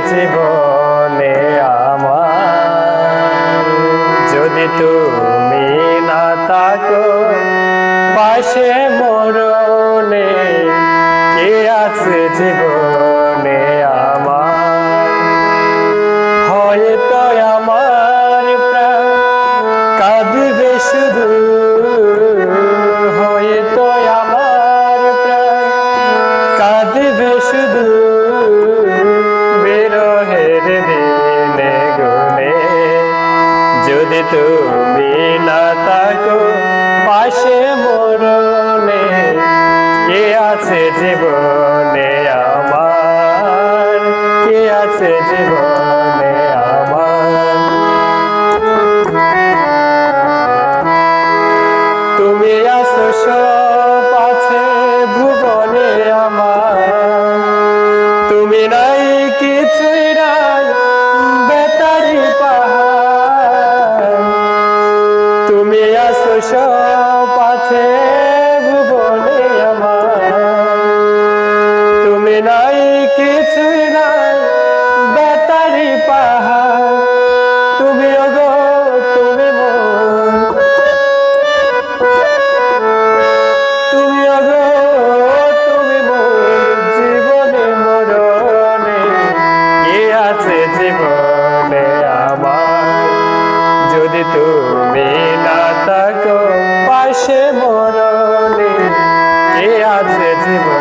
জীবনে আমার, যদি তুমি না থাকো পাশে মরণে, কে আছে জীবনে আমার? হয়তো আমার প্রাণ কাঁদবে শুধু, হয়তো আমার প্রাণ কাঁদবে শুধু, বিরহের দিনে গুনে, যদি তুমি না থাকো পাশে মরণে, কে আছে জীবনে আমার? কে আছে জীবনে আমার? তুমি আছো সব আছে ভুবনে আমার, তুমি নাই কিছুই নাই বেতারি পাহাড়, তুমি আছো সব আছে ভুবনে আমার, তুমি নাই কিছুই নাই বেতারি পাহাড়, তুমি ওগো তুমি মন, তুমি ওগো তুমি মন, জীবনে মরণে কে আছে জীবনে আমার? যদি তুমি না থাকো পাশে মরণে, কে আছে জীবনে?